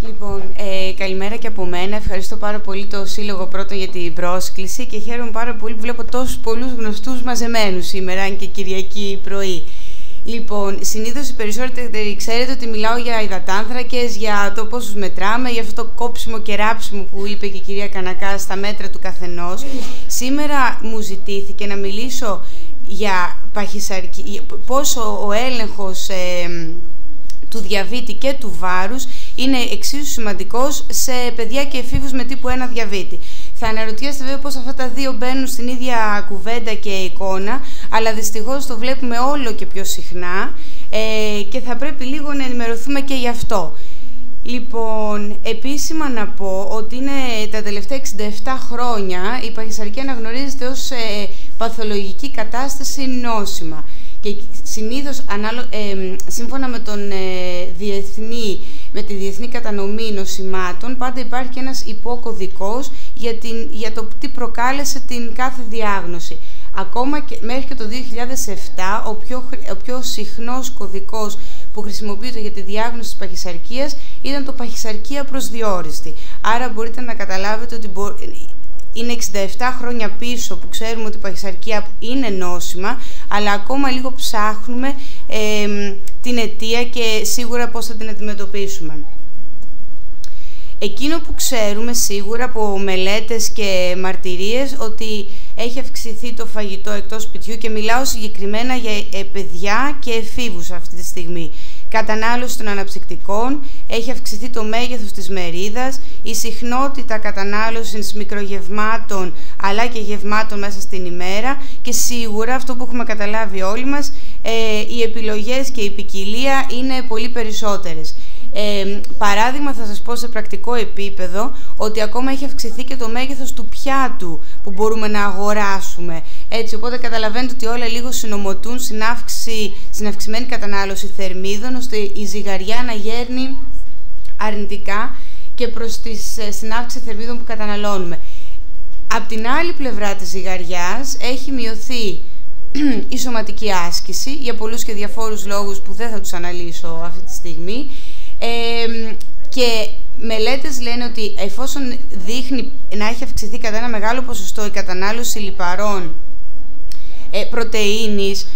Λοιπόν, καλημέρα και από μένα. Ευχαριστώ πάρα πολύ το Σύλλογο πρώτον για την πρόσκληση και χαίρομαι πάρα πολύ που βλέπω τόσους πολλούς γνωστούς μαζεμένους σήμερα, αν και Κυριακή πρωί. Λοιπόν, συνήθως οι περισσότεροι ξέρετε ότι μιλάω για υδατάνθρακες, για το πόσους μετράμε, για αυτό το κόψιμο και ράψιμο που είπε και η κυρία Κανακά στα μέτρα του καθενός. Σήμερα μου ζητήθηκε να μιλήσω για πόσο ο έλεγχος του διαβήτη και του βάρους είναι εξίσου σημαντικός σε παιδιά και εφήβους με τύπου 1 διαβήτη. Θα αναρωτιέστε βέβαια πώς αυτά τα δύο μπαίνουν στην ίδια κουβέντα και εικόνα, αλλά δυστυχώς το βλέπουμε όλο και πιο συχνά και θα πρέπει λίγο να ενημερωθούμε και γι' αυτό. Λοιπόν, επίσημα να πω ότι είναι τα τελευταία 67 χρόνια η παχυσαρκία αναγνωρίζεται ως παθολογική κατάσταση νόσημα. Και συνήθως, σύμφωνα με, με τη διεθνή κατανομή νοσημάτων, πάντα υπάρχει ένας υποκωδικός για το τι προκάλεσε την κάθε διάγνωση. Ακόμα και μέχρι και το 2007, ο πιο συχνός κωδικός που χρησιμοποιείται για τη διάγνωση της παχυσαρκίας ήταν το παχυσαρκία προσδιόριστη. Άρα μπορείτε να καταλάβετε ότι είναι 67 χρόνια πίσω που ξέρουμε ότι η παχυσαρκία είναι νόσημα, αλλά ακόμα λίγο ψάχνουμε την αιτία και σίγουρα πώς θα την αντιμετωπίσουμε. Εκείνο που ξέρουμε σίγουρα από μελέτες και μαρτυρίες ότι έχει αυξηθεί το φαγητό εκτός σπιτιού και μιλάω συγκεκριμένα για παιδιά και εφήβους αυτή τη στιγμή. Κατανάλωση των αναψυκτικών, έχει αυξηθεί το μέγεθος της μερίδας, η συχνότητα κατανάλωσης μικρογευμάτων αλλά και γευμάτων μέσα στην ημέρα και σίγουρα αυτό που έχουμε καταλάβει όλοι μας, οι επιλογές και η ποικιλία είναι πολύ περισσότερες. Παράδειγμα θα σας πω σε πρακτικό επίπεδο ότι ακόμα έχει αυξηθεί και το μέγεθος του πιάτου που μπορούμε να αγοράσουμε. Έτσι, οπότε καταλαβαίνετε ότι όλα λίγο συνομωτούν στην αυξημένη κατανάλωση θερμίδων, ώστε η ζυγαριά να γέρνει αρνητικά και προς στην αύξηση θερμίδων που καταναλώνουμε. Απ' την άλλη πλευρά της ζυγαριάς έχει μειωθεί η σωματική άσκηση για πολλούς και διαφόρους λόγους που δεν θα τους αναλύσω αυτή τη στιγμή. Και μελέτες λένε ότι εφόσον δείχνει να έχει αυξηθεί κατά ένα μεγάλο ποσοστό η κατανάλωση λιπαρών, πρωτεΐνης,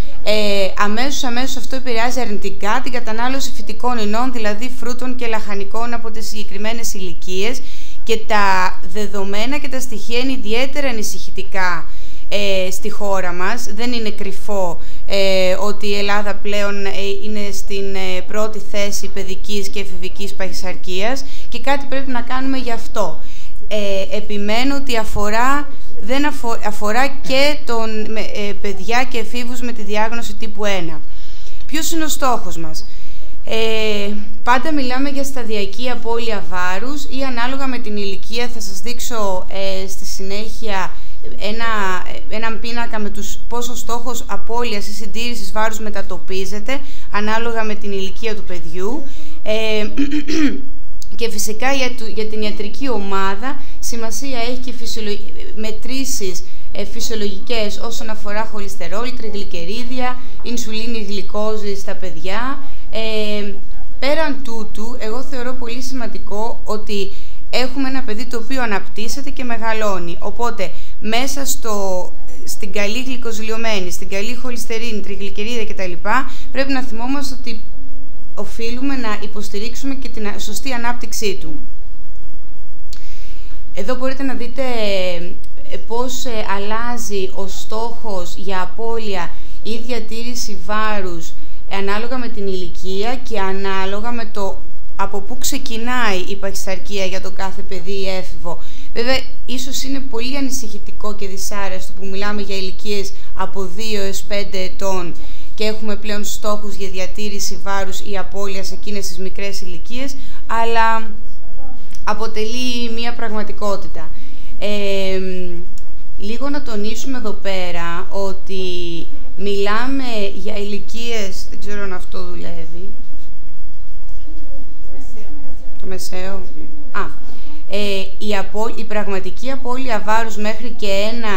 αμέσως αυτό επηρεάζει αρνητικά την κατανάλωση φυτικών ινών, δηλαδή φρούτων και λαχανικών από τις συγκεκριμένες ηλικίες, και τα δεδομένα και τα στοιχεία είναι ιδιαίτερα ανησυχητικά στη χώρα μας. Δεν είναι κρυφό ότι η Ελλάδα πλέον είναι στην πρώτη θέση παιδικής και εφηβικής παχυσαρκίας και κάτι πρέπει να κάνουμε γι' αυτό. Επιμένω ότι αφορά και παιδιά και εφήβους με τη διάγνωση τύπου 1. Ποιος είναι ο στόχος μας? Πάντα μιλάμε για σταδιακή απώλεια βάρους ή ανάλογα με την ηλικία. Θα σας δείξω στη συνέχεια έναν πίνακα με πόσο στόχος απώλειας ή συντήρησης βάρους μετατοπίζεται ανάλογα με την ηλικία του παιδιού. Και φυσικά για την ιατρική ομάδα σημασία έχει και μετρήσεις φυσιολογικές όσον αφορά χολυστερόλ, τριγλικερίδια, ινσουλίνη, γλυκόζη στα παιδιά. Πέραν τούτου, εγώ θεωρώ πολύ σημαντικό ότι έχουμε ένα παιδί το οποίο αναπτύσσεται και μεγαλώνει. Οπότε, μέσα στην καλή γλυκοζηλιωμένη, στην καλή χολυστερίνη, τριγλικερίδια κτλ. Πρέπει να θυμόμαστε ότι οφείλουμε να υποστηρίξουμε και την σωστή ανάπτυξή του. Εδώ μπορείτε να δείτε πώς αλλάζει ο στόχος για απώλεια ή διατήρηση βάρους ανάλογα με την ηλικία και ανάλογα με το από πού ξεκινάει η παχυσαρκία για το κάθε παιδί ή έφηβο. Βέβαια, ίσως είναι πολύ ανησυχητικό και δυσάρεστο που μιλάμε για ηλικίες από 2 έως 5 ετών και έχουμε πλέον στόχους για διατήρηση βάρους ή απώλεια σε εκείνες τις μικρές ηλικίες, αλλά αποτελεί μία πραγματικότητα. Λίγο να τονίσουμε εδώ πέρα ότι μιλάμε για ηλικίες, δεν ξέρω αν αυτό δουλεύει. Το μεσαίο. Η πραγματική απώλεια βάρους μέχρι και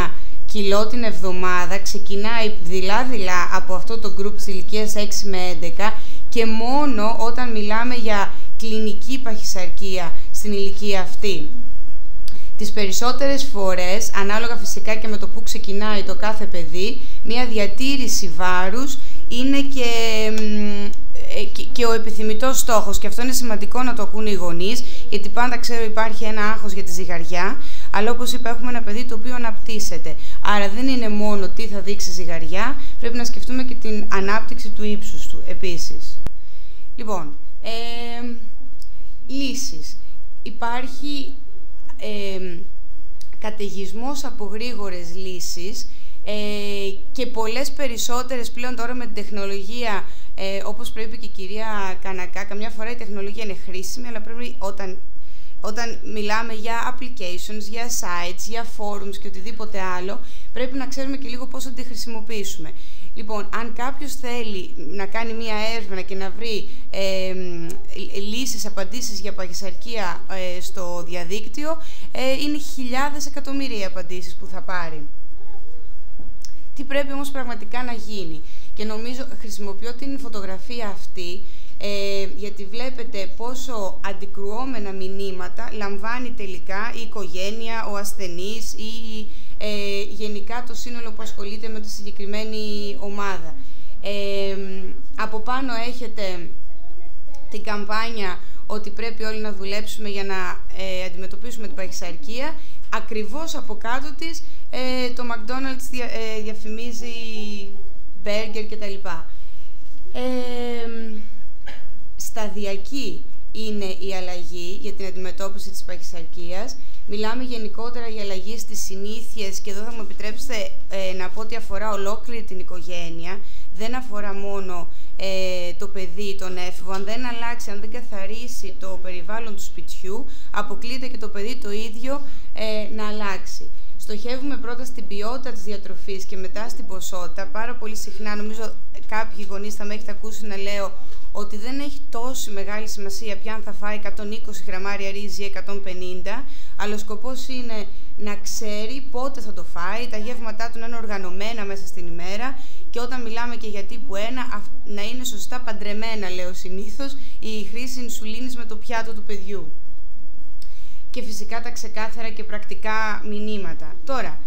1 κιλό την εβδομάδα ξεκινάει δειλά-δειλά από αυτό το γκρουπ της ηλικίας 6 με 11 και μόνο όταν μιλάμε για κλινική παχυσαρκία στην ηλικία αυτή. Τις περισσότερες φορές, ανάλογα φυσικά και με το που ξεκινάει το κάθε παιδί, μια διατήρηση βάρους είναι και ο επιθυμητός στόχος. Και αυτό είναι σημαντικό να το ακούνε οι γονείς, γιατί πάντα ξέρω υπάρχει ένα άγχος για τη ζυγαριά, αλλά όπως είπα έχουμε ένα παιδί το οποίο αναπτύσσεται. Άρα δεν είναι μόνο τι θα δείξει ζυγαριά, πρέπει να σκεφτούμε και την ανάπτυξη του ύψους του επίσης. Λοιπόν, λύσεις. Υπάρχει καταιγισμός από γρήγορες λύσεις και πολλές περισσότερες πλέον τώρα με την τεχνολογία, όπως πρέπει και η κυρία Κανακά, καμιά φορά η τεχνολογία είναι χρήσιμη, αλλά πρέπει όταν μιλάμε για applications, για sites, για forums και οτιδήποτε άλλο, πρέπει να ξέρουμε και λίγο πώς θα τη χρησιμοποιήσουμε. Λοιπόν, αν κάποιος θέλει να κάνει μία έρευνα και να βρει λύσεις, απαντήσεις για παχυσαρκία στο διαδίκτυο, είναι χιλιάδες εκατομμύρια απαντήσεις που θα πάρει. Τι πρέπει όμως πραγματικά να γίνει? Και νομίζω, χρησιμοποιώ την φωτογραφία αυτή, γιατί βλέπετε πόσο αντικρουόμενα μηνύματα λαμβάνει τελικά η οικογένεια, ο ασθενής ή γενικά το σύνολο που ασχολείται με τη συγκεκριμένη ομάδα. Από πάνω έχετε την καμπάνια ότι πρέπει όλοι να δουλέψουμε για να αντιμετωπίσουμε την παχυσαρκία. Ακριβώς από κάτω της το McDonald's διαφημίζει μπέργκερ κτλ. Σταδιακή είναι η αλλαγή για την αντιμετώπιση της παχυσαρκίας. Μιλάμε γενικότερα για αλλαγή στις συνήθειες και εδώ θα μου επιτρέψετε να πω ότι αφορά ολόκληρη την οικογένεια. Δεν αφορά μόνο το παιδί, τον έφηβο. Αν δεν αλλάξει, αν δεν καθαρίσει το περιβάλλον του σπιτιού, αποκλείεται και το παιδί το ίδιο να αλλάξει. Στοχεύουμε πρώτα στην ποιότητα της διατροφής και μετά στην ποσότητα. Πάρα πολύ συχνά, νομίζω κάποιοι γονείς θα με έχετε ακούσει να λέω ότι δεν έχει τόση μεγάλη σημασία πια αν θα φάει 120 γραμμάρια ρύζι ή 150, αλλά ο σκοπός είναι να ξέρει πότε θα το φάει, τα γεύματά του να είναι οργανωμένα μέσα στην ημέρα και όταν μιλάμε και για τύπου 1, να είναι σωστά παντρεμένα, λέω συνήθως, η χρήση ινσουλίνης με το πιάτο του παιδιού. Και φυσικά τα ξεκάθαρα και πρακτικά μηνύματα. Τώρα,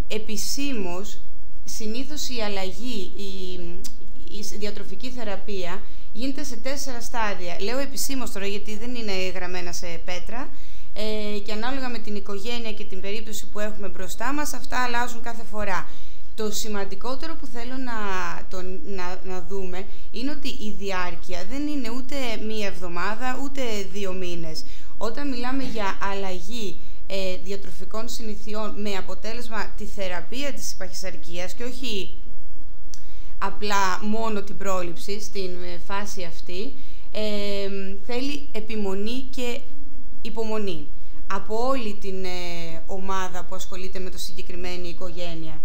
επισήμως, συνήθως η αλλαγή, η διατροφική θεραπεία γίνεται σε 4 στάδια. Λέω επισήμως τώρα γιατί δεν είναι γραμμένα σε πέτρα και ανάλογα με την οικογένεια και την περίπτωση που έχουμε μπροστά μας, αυτά αλλάζουν κάθε φορά. Το σημαντικότερο που θέλω να δούμε είναι ότι η διάρκεια δεν είναι ούτε 1 εβδομάδα ούτε 2 μήνες. Όταν μιλάμε για αλλαγή διατροφικών συνηθιών με αποτέλεσμα τη θεραπεία της παχυσαρκίας και όχι απλά μόνο την πρόληψη στην φάση αυτή, θέλει επιμονή και υπομονή από όλη την ομάδα που ασχολείται με το συγκεκριμένη οικογένεια.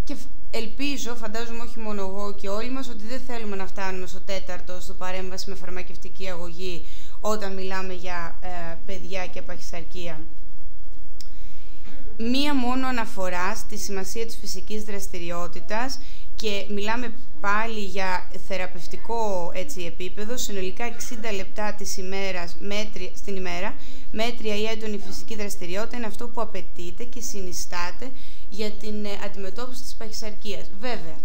Και ελπίζω, φαντάζομαι όχι μόνο εγώ και όλοι μας, ότι δεν θέλουμε να φτάνουμε στο 4ο, στο παρέμβαση με φαρμακευτική αγωγή, όταν μιλάμε για παιδιά και παχυσαρκία. Μία μόνο αναφορά στη σημασία της φυσικής δραστηριότητας και μιλάμε πάλι για θεραπευτικό επίπεδο, συνολικά 60 λεπτά της ημέρας, στην ημέρα, μέτρια ή έντονη φυσική δραστηριότητα είναι αυτό που απαιτείται και συνιστάται για την αντιμετώπιση της παχυσαρκίας. Βέβαια,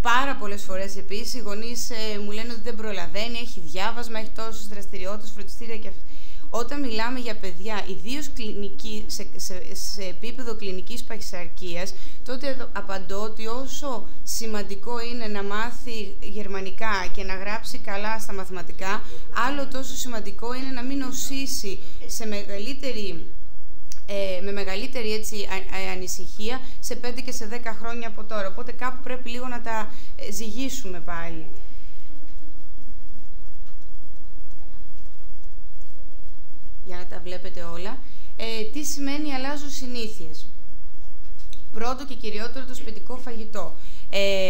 πάρα πολλές φορές επίσης οι γονείς μου λένε ότι δεν προλαβαίνει, έχει διάβασμα, έχει τόσες δραστηριότητες, φροντιστήρια και αυτά. Όταν μιλάμε για παιδιά, ιδίως σε επίπεδο κλινικής παχυσαρκίας, τότε απαντώ ότι όσο σημαντικό είναι να μάθει γερμανικά και να γράψει καλά στα μαθηματικά, άλλο τόσο σημαντικό είναι να μην νοσήσει με μεγαλύτερη ανησυχία σε 5 και σε 10 χρόνια από τώρα. Οπότε κάπου πρέπει λίγο να τα ζυγίσουμε πάλι. Για να τα βλέπετε όλα. Τι σημαίνει αλλάζουν συνήθειες? Πρώτο και κυριότερο το σπιτικό φαγητό.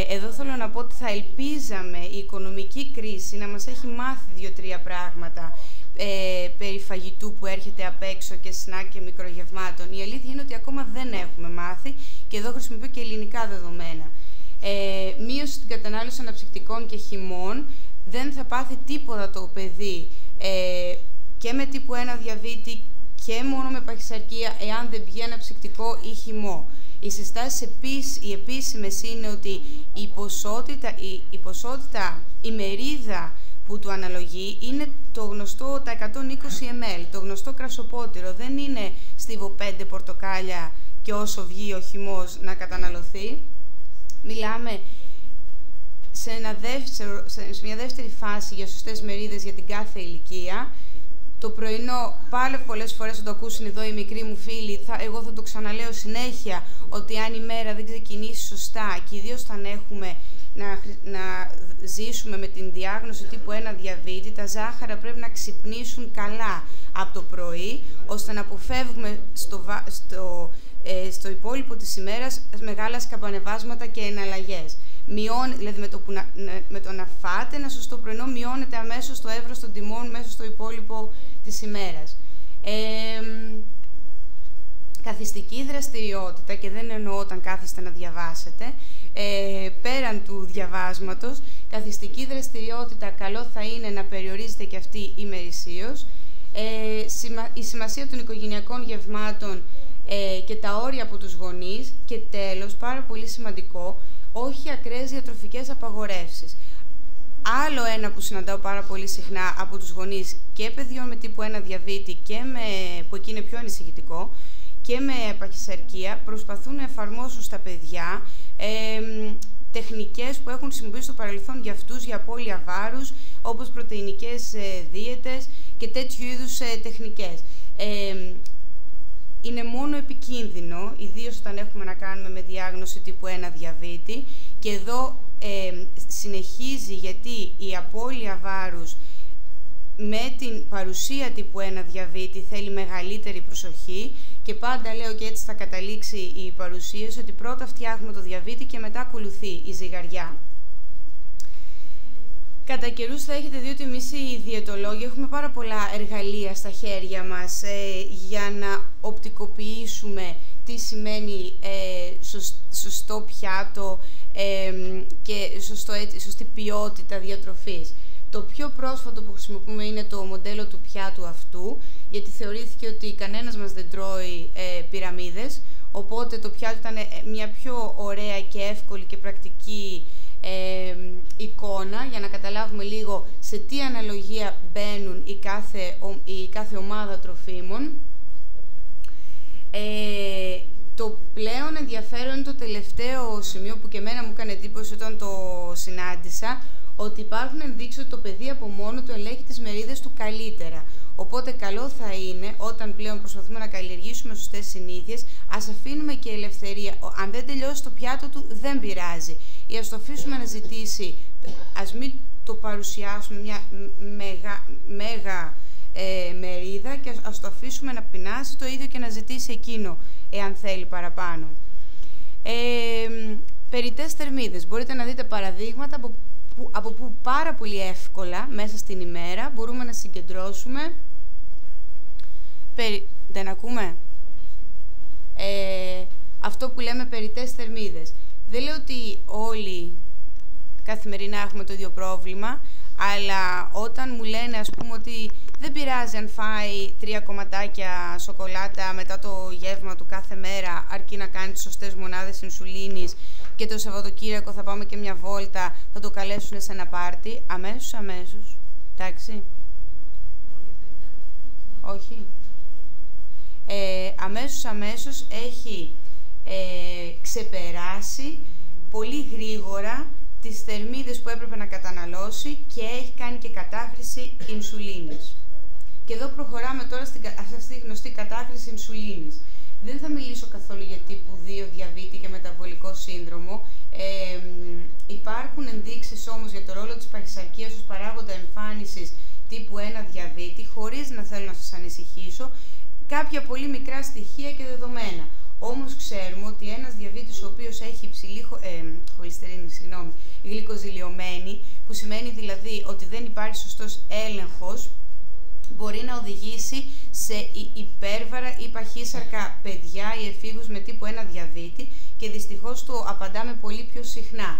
Εδώ θέλω να πω ότι θα ελπίζαμε η οικονομική κρίση να μας έχει μάθει 2-3 πράγματα περί φαγητού που έρχεται απ' έξω και σνακ και μικρογευμάτων. Η αλήθεια είναι ότι ακόμα δεν έχουμε μάθει και εδώ χρησιμοποιώ και ελληνικά δεδομένα. Μείωση στην κατανάλωση αναψυκτικών και χυμών. δεν θα πάθει τίποτα το παιδί και με τύπου 1 διαβήτη και μόνο με παχυσαρκία, εάν δεν πιει ένα ψυκτικό ή χυμό. Οι συστάσεις οι επίσημες είναι ότι η ποσότητα, η μερίδα που του αναλογεί είναι το γνωστό τα 120 ml, το γνωστό κρασοπότηρο. Δεν είναι στίβο 5 πορτοκάλια και όσο βγει ο χυμός να καταναλωθεί. Μιλάμε σε μια δεύτερη φάση για σωστές μερίδες για την κάθε ηλικία. Το πρωινό, πάλι πολλές φορές θα το ακούσουν εδώ οι μικροί μου φίλοι, εγώ θα το ξαναλέω συνέχεια, ότι αν η μέρα δεν ξεκινήσει σωστά και ιδίως όταν έχουμε να ζήσουμε με την διάγνωση τύπου 1 διαβήτη, τα ζάχαρα πρέπει να ξυπνήσουν καλά από το πρωί, ώστε να αποφεύγουμε στο υπόλοιπο της ημέρας μεγάλα σκαμπανεβάσματα και εναλλαγές. Δηλαδή με το να φάτε ένα σωστό πρωινό μειώνεται αμέσως το εύρος των τιμών μέσα στο υπόλοιπο της ημέρας. Καθιστική δραστηριότητα, και δεν εννοώ όταν κάθεστε να διαβάσετε, πέραν του διαβάσματος, καθιστική δραστηριότητα καλό θα είναι να περιορίζεται και αυτή ημερησίως. Η σημασία των οικογενειακών γευμάτων και τα όρια από τους γονείς, και τέλος, πάρα πολύ σημαντικό, όχι ακραίες διατροφικές απαγορεύσεις. Άλλο ένα που συναντάω πάρα πολύ συχνά από τους γονείς και παιδιών με τύπου 1 διαβήτη, που εκεί είναι πιο ανησυχητικό, και με παχυσαρκία, προσπαθούν να εφαρμόσουν στα παιδιά τεχνικές που έχουν χρησιμοποιήσει στο παρελθόν για αυτούς για απώλεια βάρους, όπως πρωτεϊνικές δίαιτες και τέτοιου είδους τεχνικές. Είναι μόνο επικίνδυνο, ιδίως όταν έχουμε να κάνουμε με διάγνωση τύπου 1 διαβήτη, και εδώ συνεχίζει, γιατί η απώλεια βάρους με την παρουσία τύπου 1 διαβήτη θέλει μεγαλύτερη προσοχή, και πάντα λέω, και έτσι θα καταλήξει η παρουσίαση, ότι πρώτα φτιάχνουμε το διαβήτη και μετά ακολουθεί η ζυγαριά. Κατά καιρούς θα έχετε δει ότι εμείς οι διαιτολόγοι έχουμε πάρα πολλά εργαλεία στα χέρια μας για να οπτικοποιήσουμε τι σημαίνει σωστό πιάτο και σωστή ποιότητα διατροφής. Το πιο πρόσφατο που χρησιμοποιούμε είναι το μοντέλο του πιάτου αυτού, γιατί θεωρήθηκε ότι κανένας μας δεν τρώει πυραμίδες, οπότε το πιάτο ήταν μια πιο ωραία και εύκολη και πρακτική εικόνα για να καταλάβουμε λίγο σε τι αναλογία μπαίνουν η κάθε ομάδα τροφίμων. Το πλέον ενδιαφέρον είναι το τελευταίο σημείο που και εμένα μου έκανε εντύπωση όταν το συνάντησα, ότι υπάρχουν ενδείξεις ότι το παιδί από μόνο του ελέγχει τις μερίδες του καλύτερα. Οπότε καλό θα είναι, όταν πλέον προσπαθούμε να καλλιεργήσουμε σωστές συνήθειες, ας αφήνουμε και ελευθερία. Αν δεν τελειώσει το πιάτο του, δεν πειράζει. Ή ας το αφήσουμε να ζητήσει, ας μην το παρουσιάσουμε μια μέγα μερίδα, και ας το αφήσουμε να πεινάσει το ίδιο και να ζητήσει εκείνο, εάν θέλει παραπάνω. Περιττές θερμίδες. Μπορείτε να δείτε παραδείγματα από που πάρα πολύ εύκολα μέσα στην ημέρα μπορούμε να συγκεντρώσουμε. Δεν ακούμε? Αυτό που λέμε περιττές θερμίδες. Δεν λέω ότι όλοι καθημερινά έχουμε το ίδιο πρόβλημα, αλλά όταν μου λένε, ας πούμε, ότι δεν πειράζει αν φάει 3 κομματάκια σοκολάτα μετά το γεύμα του κάθε μέρα, αρκεί να κάνει τις σωστές μονάδες ινσουλίνης, και το Σαββατοκύριακο θα πάμε και μια βόλτα, θα το καλέσουν σε ένα πάρτι, αμέσως, εντάξει. Όχι. Αμέσως έχει ξεπεράσει πολύ γρήγορα τις θερμίδες που έπρεπε να καταναλώσει και έχει κάνει και κατάχρηση ινσουλίνης. Και εδώ προχωράμε τώρα σε αυτή τη γνωστή κατάχρηση ινσουλίνης. Δεν θα μιλήσω καθόλου για τύπου 2 διαβήτη και μεταβολικό σύνδρομο. Υπάρχουν ενδείξεις όμως για το ρόλο της παχυσαρκίας ως παράγοντα εμφάνισης τύπου 1 διαβήτη, χωρίς να θέλω να σας ανησυχήσω, κάποια πολύ μικρά στοιχεία και δεδομένα. Όμως ξέρουμε ότι ένας διαβήτης ο οποίος έχει υψηλή γλυκοζηλιωμένη, που σημαίνει δηλαδή ότι δεν υπάρχει σωστός έλεγχος, μπορεί να οδηγήσει σε υπέρβαρα ή παχύσαρκα παιδιά ή εφήβους με τύπου 1 διαβήτη, και δυστυχώς το απαντάμε πολύ πιο συχνά.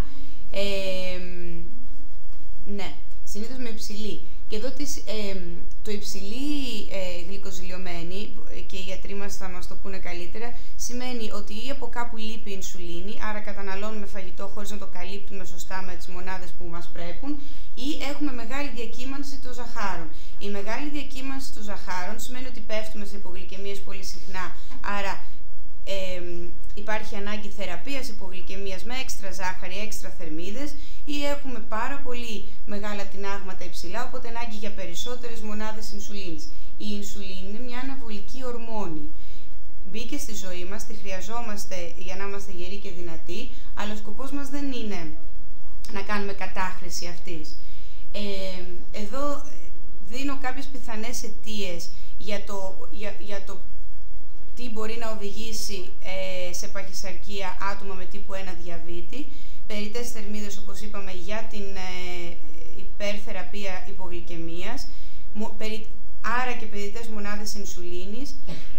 Ναι. συνήθως με υψηλή. Και εδώ το υψηλή γλυκοζηλιωμένη, και οι γιατροί μας θα μας το πούνε καλύτερα, σημαίνει ότι ή από κάπου λείπει η ινσουλίνη, άρα καταναλώνουμε φαγητό χωρίς να το καλύπτουμε σωστά με τις μονάδες που μας πρέπουν, ή έχουμε μεγάλη διακύμανση των ζαχάρων. Η μεγάλη διακύμανση των ζαχάρων σημαίνει ότι πέφτουμε σε υπογλυκαιμίες πολύ συχνά, άρα υπάρχει ανάγκη θεραπείας υπογλυκαιμίας με έξτρα ζάχαρη, έξτρα θερμίδες, ή έχουμε πάρα πολύ μεγάλα τινάγματα υψηλά, οπότε ανάγκη για περισσότερες μονάδες ινσουλίνης. Η ινσουλίνη είναι μια αναβολική ορμόνη. Μπήκε στη ζωή μας, τη χρειαζόμαστε για να είμαστε γεροί και δυνατοί, αλλά ο σκοπός μας δεν είναι να κάνουμε κατάχρηση αυτής. Εδώ δίνω κάποιες πιθανές αιτίες για το τι μπορεί να οδηγήσει σε παχυσαρκία άτομα με τύπου 1 διαβήτη, περιττές θερμίδες, όπως είπαμε, για την υπερθεραπεία υπογλυκαιμίας, άρα και περιττές μονάδες ινσουλίνης.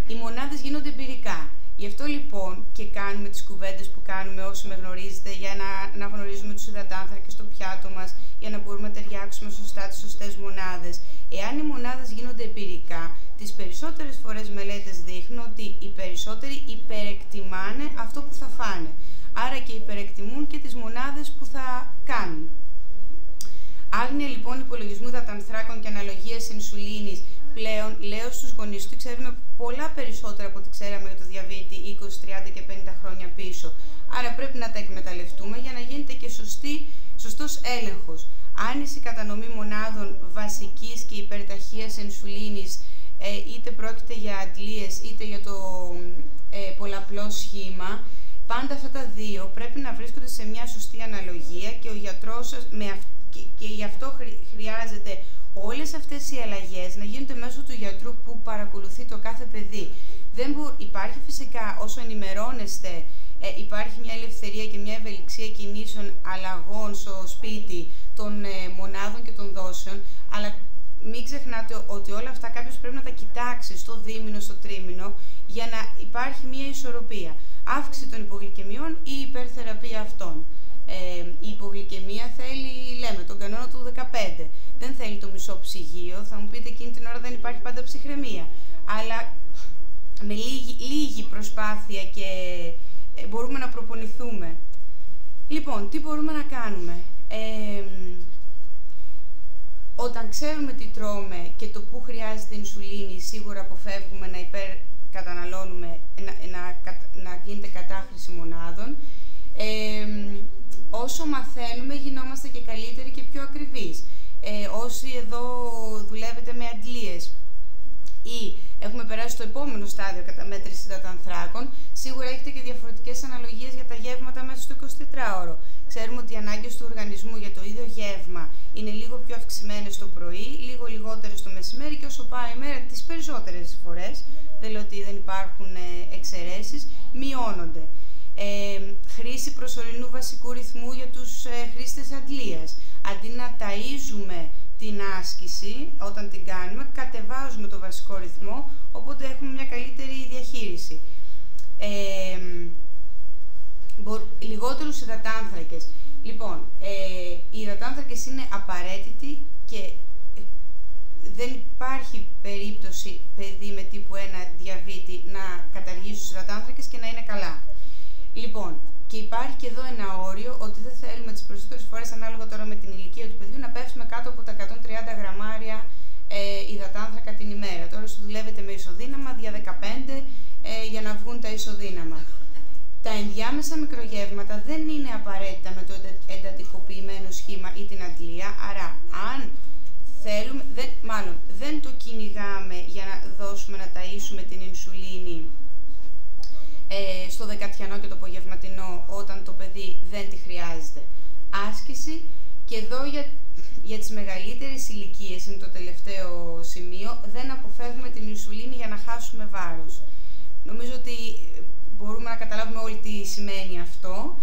Οι μονάδες γίνονται εμπειρικά. Γι' αυτό λοιπόν και κάνουμε τις κουβέντες που κάνουμε, όσοι με γνωρίζετε, για να γνωρίζουμε τους υδατάνθρακες στο πιάτο μας, για να μπορούμε να ταιριάξουμε σωστά τις σωστές μονάδες. Εάν οι μονάδες γίνονται εμπειρικά, τις περισσότερες φορές μελέτες δείχνουν ότι οι περισσότεροι υπερεκτιμάνε αυτό που θα φάνε. Άρα και υπερεκτιμούν και τις μονάδες που θα κάνουν. Άγνοια λοιπόν υπολογισμού υδατανθράκων και αναλογίας ινσουλίνης, πλέον λέω στους γονείς ότι ξέρουμε πολλά περισσότερα από ό,τι ξέραμε για το διαβήτη 20, 30 και 50 χρόνια πίσω. Άρα πρέπει να τα εκμεταλλευτούμε για να γίνεται και σωστός έλεγχος. Άνηση κατανομή μονάδων βασικής και υπερταχείας ινσουλίνης, είτε πρόκειται για αντλίες είτε για το πολλαπλό σχήμα, πάντα αυτά τα δύο πρέπει να βρίσκονται σε μια σωστή αναλογία και ο γιατρός σας, και γι' αυτό χρειάζεται όλες αυτές οι αλλαγές να γίνονται μέσω του γιατρού που παρακολουθεί το κάθε παιδί. Υπάρχει φυσικά, όσο ενημερώνεστε, υπάρχει μια ελευθερία και μια ευελιξία κινήσεων αλλαγών στο σπίτι των μονάδων και των δόσεων, αλλά μην ξεχνάτε ότι όλα αυτά κάποιος πρέπει να τα κοιτάξει στο δίμηνο, στο τρίμηνο, για να υπάρχει μια ισορροπία. Αύξηση των υπογλυκαιμιών ή υπερθεραπεία αυτών. Η υπογλυκαιμία θέλει, λέμε, τον κανόνα του 15. Δεν θέλει το μισό ψυγείο. Θα μου πείτε, εκείνη την ώρα δεν υπάρχει πάντα ψυχραιμία. Αλλά με λίγη προσπάθεια και μπορούμε να προπονηθούμε. Λοιπόν, τι μπορούμε να κάνουμε. Όταν ξέρουμε τι τρώμε και το που χρειάζεται ινσουλίνη, σίγουρα αποφεύγουμε να υπερκαταναλώνουμε, να γίνεται κατάχρηση μονάδων. Όσο μαθαίνουμε, γινόμαστε και καλύτεροι και πιο ακριβείς. Όσοι εδώ δουλεύετε με αντλίες ή έχουμε περάσει στο επόμενο στάδιο καταμέτρησης υδατανθράκων, σίγουρα έχετε και διαφορετικές αναλογίες για τα γεύματα μέσα στο 24ωρο. Ξέρουμε ότι οι ανάγκες του οργανισμού για το ίδιο γεύμα είναι λίγο πιο αυξημένες το πρωί, λίγο λιγότερες το μεσημέρι, και όσο πάει η μέρα, τις περισσότερες φορές, δεν λέω ότι δεν υπάρχουν εξαιρέσεις, μειώνονται. Χρήση προσωρινού βασικού ρυθμού για τους χρήστες αντλίας. Αντί να ταΐζουμε την άσκηση όταν την κάνουμε, κατεβάζουμε το βασικό ρυθμό, οπότε έχουμε μια καλύτερη διαχείριση. Λιγότερους υδατάνθρακες. Λοιπόν, οι υδατάνθρακες είναι απαραίτητοι και δεν υπάρχει περίπτωση παιδί με τύπου 1 διαβήτη να καταργήσει τους υδατάνθρακες και να είναι καλά. Λοιπόν, και υπάρχει και εδώ ένα όριο ότι δεν θέλουμε τις περισσότερες φορές, ανάλογα τώρα με την ηλικία του παιδιού, να πέφτουμε κάτω από τα 130 γραμμάρια υδατάνθρακα την ημέρα. Τώρα σου δουλεύετε με ισοδύναμα, δια 15 για να βγουν τα ισοδύναμα. Τα ενδιάμεσα μικρογεύματα δεν είναι απαραίτητα με το εντατικοποιημένο σχήμα ή την αντλία, άρα αν θέλουμε, δεν το κυνηγάμε για να δώσουμε να ταΐσουμε την ινσουλίνη στο δεκατιανό και το απογευματινό όταν το παιδί δεν τη χρειάζεται. Άσκηση, και εδώ για τις μεγαλύτερες ηλικίες είναι το τελευταίο σημείο, δεν αποφεύγουμε την ινσουλίνη για να χάσουμε βάρος. Νομίζω ότι μπορούμε να καταλάβουμε όλοι τι σημαίνει αυτό.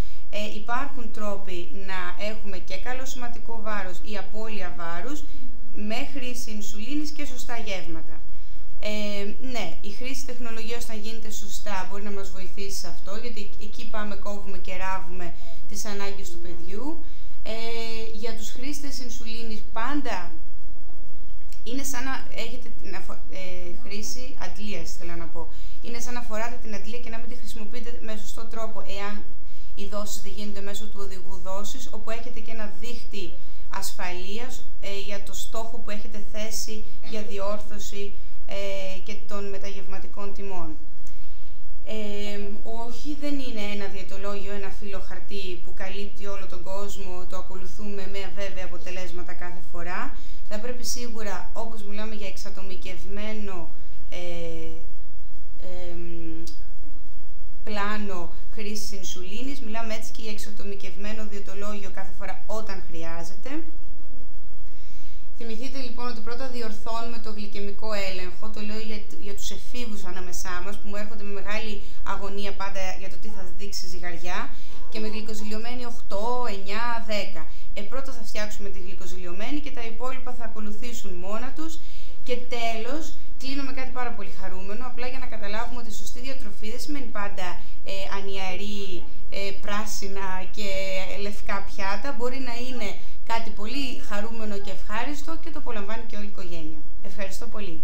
Υπάρχουν τρόποι να έχουμε και καλό σωματικό βάρος ή απώλεια βάρους με χρήση ινσουλίνης και σωστά γεύματα. Ναι, η χρήση τεχνολογίας όταν γίνεται σωστά μπορεί να μας βοηθήσει σε αυτό, γιατί εκεί πάμε, κόβουμε και ράβουμε τις ανάγκες του παιδιού. Για τους χρήστες ινσουλίνης πάντα είναι σαν να έχετε την χρήση αντλίας, θέλω να πω. Είναι σαν να φοράτε την αντλία και να μην τη χρησιμοποιείτε με σωστό τρόπο, εάν οι δόσεις δεν γίνονται μέσω του οδηγού δόσης, όπου έχετε και ένα δίχτυ ασφαλείας για το στόχο που έχετε θέσει για διόρθωση και των μεταγευματικών τιμών. Όχι, δεν είναι ένα διαιτολόγιο, ένα φύλλο χαρτί που καλύπτει όλο τον κόσμο, το ακολουθούμε με αβέβαια αποτελέσματα κάθε φορά. Θα πρέπει σίγουρα, όπως μιλάμε για εξατομικευμένο πλάνο χρήσης ινσουλίνης, μιλάμε έτσι και για εξατομικευμένο διαιτολόγιο κάθε φορά όταν χρειάζεται. Θυμηθείτε λοιπόν ότι πρώτα διορθώνουμε το γλυκαιμικό έλεγχο, το λέω για τους εφήβους ανάμεσά μας που μου έρχονται με μεγάλη αγωνία πάντα για το τι θα δείξει ζυγαριά και με γλυκοζηλιωμένη 8, 9, 10. Πρώτα θα φτιάξουμε τη γλυκοζηλιωμένη και τα υπόλοιπα θα ακολουθήσουν μόνα τους και τέλος κλείνω με κάτι πάρα πολύ χαρούμενο, απλά για να καταλάβουμε ότι η σωστή διατροφή δεν σημαίνει πάντα ανιαρή, πράσινα και λευκά πιάτα, μπορεί να είναι κάτι πολύ χαρούμενο και ευχάριστο και το απολαμβάνει και όλη η οικογένεια. Ευχαριστώ πολύ.